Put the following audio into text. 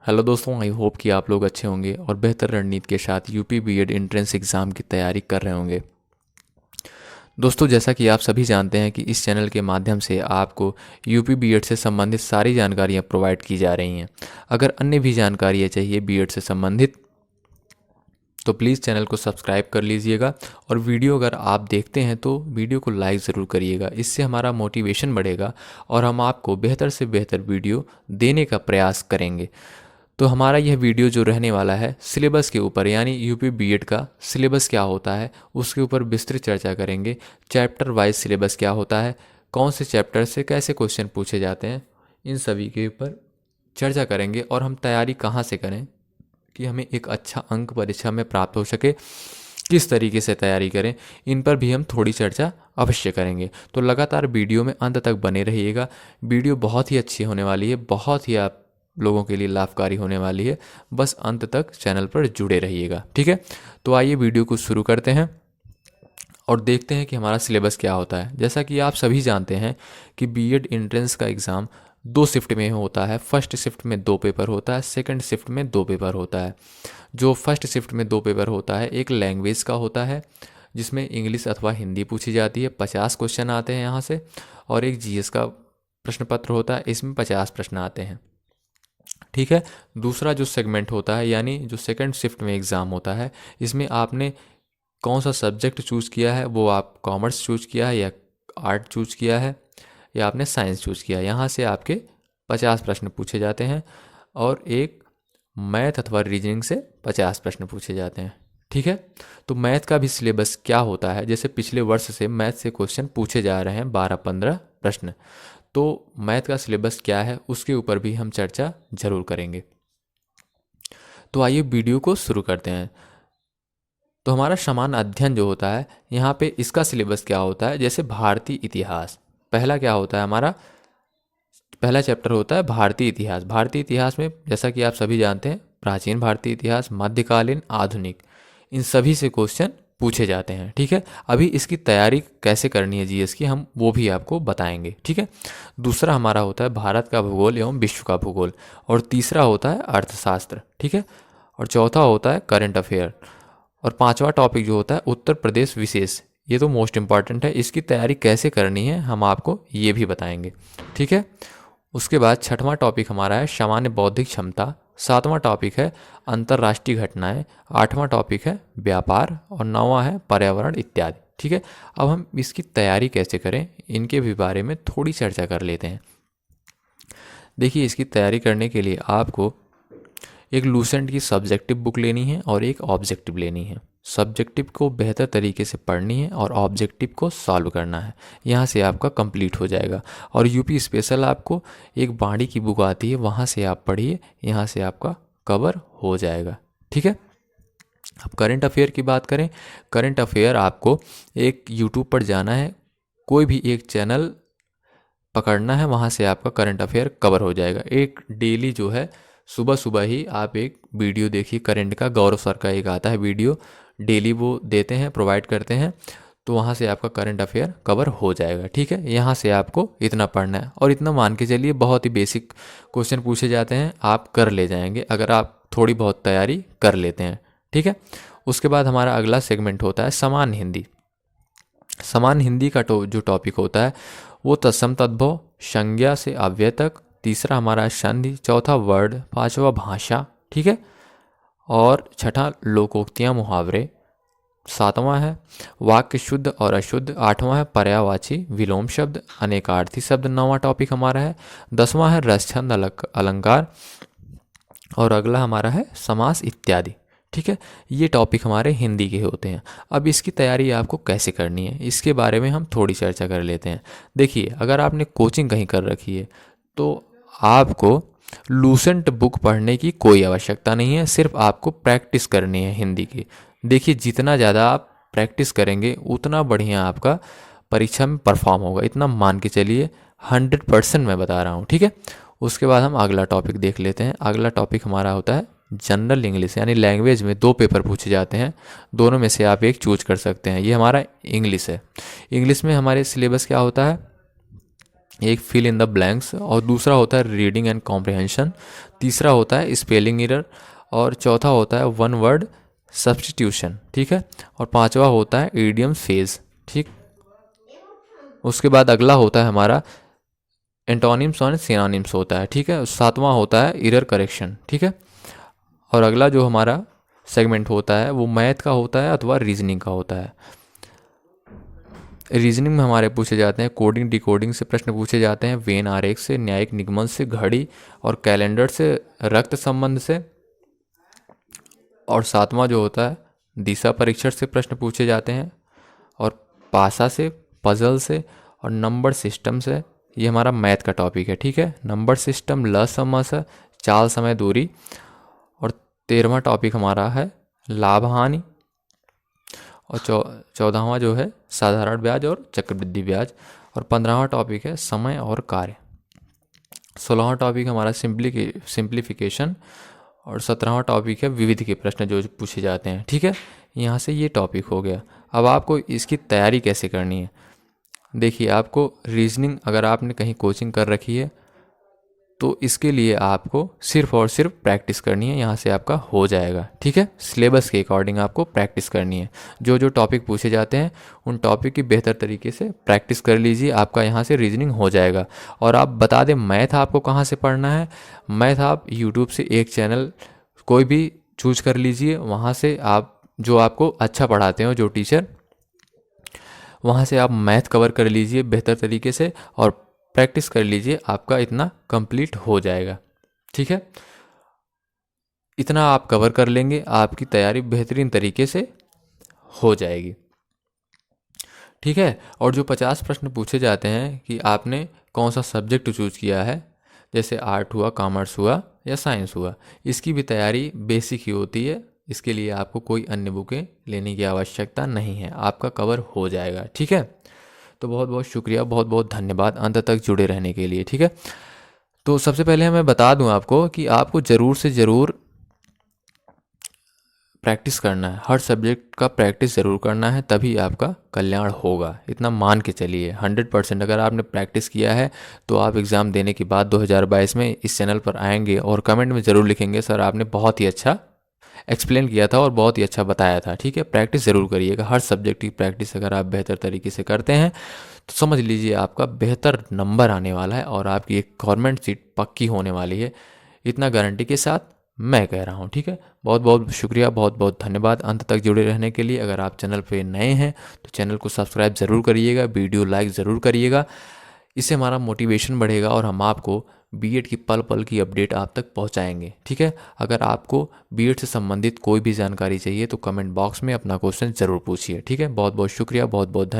Hello दोस्तों, I hope कि आप लोग अच्छे होंगे और बेहतर रणनीति के साथ यूपी बीएड एंट्रेंस एग्ज़ाम की तैयारी कर रहे होंगे। दोस्तों, जैसा कि आप सभी जानते हैं कि इस चैनल के माध्यम से आपको यूपी बीएड से संबंधित सारी जानकारियां प्रोवाइड की जा रही हैं। अगर अन्य भी जानकारियां चाहिए बीएड से संबंधित तो प्लीज़ चैनल को सब्सक्राइब कर लीजिएगा और वीडियो अगर आप देखते हैं तो वीडियो को लाइक ज़रूर करिएगा। इससे हमारा मोटिवेशन बढ़ेगा और हम आपको बेहतर से बेहतर वीडियो देने का प्रयास करेंगे। तो हमारा यह वीडियो जो रहने वाला है सिलेबस के ऊपर, यानी यूपी बीएड का सिलेबस क्या होता है उसके ऊपर विस्तृत चर्चा करेंगे। चैप्टर वाइज सिलेबस क्या होता है, कौन से चैप्टर से कैसे क्वेश्चन पूछे जाते हैं, इन सभी के ऊपर चर्चा करेंगे और हम तैयारी कहाँ से करें कि हमें एक अच्छा अंक परीक्षा में प्राप्त हो सके, किस तरीके से तैयारी करें, इन पर भी हम थोड़ी चर्चा अवश्य करेंगे। तो लगातार वीडियो में अंत तक बने रहिएगा। वीडियो बहुत ही अच्छी होने वाली है, बहुत ही आप लोगों के लिए लाभकारी होने वाली है। बस अंत तक चैनल पर जुड़े रहिएगा, ठीक है। तो आइए वीडियो को शुरू करते हैं और देखते हैं कि हमारा सिलेबस क्या होता है। जैसा कि आप सभी जानते हैं कि बीएड एंट्रेंस का एग्ज़ाम 2 शिफ्ट में होता है। फर्स्ट शिफ्ट में 2 पेपर होता है, सेकंड शिफ्ट में 2 पेपर होता है। जो फर्स्ट शिफ्ट में 2 पेपर होता है, एक लैंग्वेज का होता है जिसमें इंग्लिश अथवा हिंदी पूछी जाती है, 50 क्वेश्चन आते हैं यहाँ से, और एक जीएस का प्रश्न पत्र होता है, इसमें 50 प्रश्न आते हैं, ठीक है। दूसरा जो सेगमेंट होता है, यानी जो सेकंड शिफ्ट में एग्ज़ाम होता है, इसमें आपने कौन सा सब्जेक्ट चूज़ किया है, वो आप कॉमर्स चूज़ किया है या आर्ट चूज़ किया है या आपने साइंस चूज़ किया है, यहाँ से आपके 50 प्रश्न पूछे जाते हैं और एक मैथ अथवा रीजनिंग से 50 प्रश्न पूछे जाते हैं, ठीक है। तो मैथ का भी सिलेबस क्या होता है, जैसे पिछले वर्ष से मैथ से क्वेश्चन पूछे जा रहे हैं 12-15 प्रश्न, तो मैथ का सिलेबस क्या है उसके ऊपर भी हम चर्चा जरूर करेंगे। तो आइए वीडियो को शुरू करते हैं। तो हमारा समान अध्ययन जो होता है, यहाँ पे इसका सिलेबस क्या होता है, जैसे भारतीय इतिहास पहला क्या होता है, हमारा पहला चैप्टर होता है भारतीय इतिहास। भारतीय इतिहास में जैसा कि आप सभी जानते हैं, प्राचीन भारतीय इतिहास, मध्यकालीन, आधुनिक, इन सभी से क्वेश्चन पूछे जाते हैं, ठीक है। अभी इसकी तैयारी कैसे करनी है जीएस की, हम वो भी आपको बताएंगे, ठीक है। दूसरा हमारा होता है भारत का भूगोल एवं विश्व का भूगोल, और तीसरा होता है अर्थशास्त्र, ठीक है। और चौथा होता है करंट अफेयर, और पांचवा टॉपिक जो होता है उत्तर प्रदेश विशेष। ये तो मोस्ट इंपॉर्टेंट है, इसकी तैयारी कैसे करनी है हम आपको ये भी बताएंगे, ठीक है। उसके बाद छठवां टॉपिक हमारा है सामान्य बौद्धिक क्षमता, सातवां टॉपिक है अंतर्राष्ट्रीय घटनाएं, आठवां टॉपिक है व्यापार, और नौवां है पर्यावरण इत्यादि, ठीक है। अब हम इसकी तैयारी कैसे करें इनके भी बारे में थोड़ी चर्चा कर लेते हैं। देखिए, इसकी तैयारी करने के लिए आपको एक लूसेंट की सब्जेक्टिव बुक लेनी है और एक ऑब्जेक्टिव लेनी है। सब्जेक्टिव को बेहतर तरीके से पढ़नी है और ऑब्जेक्टिव को सॉल्व करना है, यहाँ से आपका कंप्लीट हो जाएगा। और यूपी स्पेशल आपको एक बाणी की बुक आती है, वहाँ से आप पढ़िए, यहाँ से आपका कवर हो जाएगा, ठीक है। अब करंट अफेयर की बात करें, करंट अफेयर आपको एक यूट्यूब पर जाना है, कोई भी एक चैनल पकड़ना है, वहाँ से आपका करंट अफेयर कवर हो जाएगा। एक डेली जो है सुबह सुबह ही आप एक वीडियो देखिए करंट का, गौरव सर का एक आता है वीडियो, डेली वो देते हैं, प्रोवाइड करते हैं, तो वहाँ से आपका करंट अफेयर कवर हो जाएगा, ठीक है। यहाँ से आपको इतना पढ़ना है और इतना मान के चलिए, बहुत ही बेसिक क्वेश्चन पूछे जाते हैं, आप कर ले जाएंगे अगर आप थोड़ी बहुत तैयारी कर लेते हैं, ठीक है। उसके बाद हमारा अगला सेगमेंट होता है समान हिंदी। समान हिंदी का जो टॉपिक होता है वो तत्सम तद्भव, संज्ञा से अव्यय तक, तीसरा हमारा संधि, चौथा वर्ड, पांचवा भाषा, ठीक है। और छठा लोकोक्तियाँ मुहावरे, सातवां है वाक्य शुद्ध और अशुद्ध, आठवां है पर्यायवाची विलोम शब्द, अनेकार्थी शब्द, नौवां टॉपिक हमारा है, 10वां है रस छंद अलंकार, और अगला हमारा है समास इत्यादि, ठीक है। ये टॉपिक हमारे हिंदी के होते हैं। अब इसकी तैयारी आपको कैसे करनी है इसके बारे में हम थोड़ी चर्चा कर लेते हैं। देखिए, अगर आपने कोचिंग कहीं कर रखी है तो आपको लूसेंट बुक पढ़ने की कोई आवश्यकता नहीं है, सिर्फ आपको प्रैक्टिस करनी है हिंदी की। देखिए, जितना ज़्यादा आप प्रैक्टिस करेंगे उतना बढ़िया आपका परीक्षा में परफॉर्म होगा, इतना मान के चलिए, 100% मैं बता रहा हूँ, ठीक है। उसके बाद हम अगला टॉपिक देख लेते हैं। अगला टॉपिक हमारा होता है जनरल इंग्लिश, यानी लैंग्वेज में 2 पेपर पूछे जाते हैं, दोनों में से आप एक चूज कर सकते हैं। ये हमारा इंग्लिश है। इंग्लिश में हमारे सिलेबस क्या होता है, एक फिल इन द ब्लैंक्स, और दूसरा होता है रीडिंग एंड कॉम्प्रिहेंशन, तीसरा होता है स्पेलिंग एरर, और चौथा होता है वन वर्ड सब्स्टिट्यूशन, ठीक है, और पांचवा होता है ईडियम फेज, ठीक। उसके बाद अगला होता है हमारा एंटोनिम्स और सिनोनिम्स होता है, ठीक है। सातवां होता है एरर करेक्शन, ठीक है। और अगला जो हमारा सेगमेंट होता है वो मैथ का होता है अथवा रीजनिंग का होता है। रीजनिंग में हमारे पूछे जाते हैं कोडिंग डिकोडिंग से प्रश्न पूछे जाते हैं, वेन आरेख से, न्यायिक निगमन से, घड़ी और कैलेंडर से, रक्त संबंध से। और सातवां जो होता है दिशा परीक्षण से प्रश्न पूछे जाते हैं, और पासा से, पजल से और नंबर सिस्टम से। ये हमारा मैथ का टॉपिक है, ठीक है। नंबर सिस्टम, ल समस, चाल समय दूरी। और 13वां टॉपिक हमारा है लाभ हानि। और 14वां जो है साधारण ब्याज और चक्रवृद्धि ब्याज। और 15वां टॉपिक है समय और कार्य। 16वां टॉपिक हमारा सिंप्लीफिकेशन। और 17वां टॉपिक है विविध के प्रश्न जो पूछे जाते हैं, ठीक है। यहाँ से ये टॉपिक हो गया। अब आपको इसकी तैयारी कैसे करनी है, देखिए, आपको रीजनिंग अगर आपने कहीं कोचिंग कर रखी है तो इसके लिए आपको सिर्फ और सिर्फ प्रैक्टिस करनी है, यहाँ से आपका हो जाएगा, ठीक है। सिलेबस के अकॉर्डिंग आपको प्रैक्टिस करनी है। जो जो टॉपिक पूछे जाते हैं उन टॉपिक की बेहतर तरीके से प्रैक्टिस कर लीजिए, आपका यहाँ से रीजनिंग हो जाएगा। और आप बता दें मैथ आपको कहाँ से पढ़ना है। मैथ आप यूट्यूब से एक चैनल कोई भी चूज कर लीजिए, वहाँ से आप जो आपको अच्छा पढ़ाते हो जो टीचर, वहाँ से आप मैथ कवर कर लीजिए बेहतर तरीके से और प्रैक्टिस कर लीजिए, आपका इतना कंप्लीट हो जाएगा, ठीक है। इतना आप कवर कर लेंगे, आपकी तैयारी बेहतरीन तरीके से हो जाएगी, ठीक है। और जो 50 प्रश्न पूछे जाते हैं कि आपने कौन सा सब्जेक्ट चूज किया है, जैसे आर्ट हुआ, कॉमर्स हुआ या साइंस हुआ, इसकी भी तैयारी बेसिक ही होती है। इसके लिए आपको कोई अन्य बुकें लेने की आवश्यकता नहीं है, आपका कवर हो जाएगा, ठीक है। तो बहुत बहुत शुक्रिया, बहुत बहुत धन्यवाद अंत तक जुड़े रहने के लिए, ठीक है। तो सबसे पहले मैं बता दूं आपको कि आपको ज़रूर से ज़रूर प्रैक्टिस करना है, हर सब्जेक्ट का प्रैक्टिस ज़रूर करना है, तभी आपका कल्याण होगा। इतना मान के चलिए 100%। अगर आपने प्रैक्टिस किया है तो आप एग्ज़ाम देने के बाद 2022 में इस चैनल पर आएंगे और कमेंट में ज़रूर लिखेंगे सर आपने बहुत ही अच्छा एक्सप्लेन किया था और बहुत ही अच्छा बताया था, ठीक है। प्रैक्टिस ज़रूर करिएगा, हर सब्जेक्ट की प्रैक्टिस अगर आप बेहतर तरीके से करते हैं तो समझ लीजिए आपका बेहतर नंबर आने वाला है और आपकी एक गवर्नमेंट सीट पक्की होने वाली है, इतना गारंटी के साथ मैं कह रहा हूँ, ठीक है। बहुत बहुत शुक्रिया, बहुत बहुत धन्यवाद अंत तक जुड़े रहने के लिए। अगर आप चैनल पे नए हैं तो चैनल को सब्सक्राइब ज़रूर करिएगा, वीडियो लाइक ज़रूर करिएगा, इससे हमारा मोटिवेशन बढ़ेगा और हम आपको बीएड की पल पल की अपडेट आप तक पहुंचाएंगे, ठीक है। अगर आपको बीएड से संबंधित कोई भी जानकारी चाहिए तो कमेंट बॉक्स में अपना क्वेश्चन ज़रूर पूछिए, ठीक है। बहुत बहुत शुक्रिया, बहुत बहुत धन्यवाद।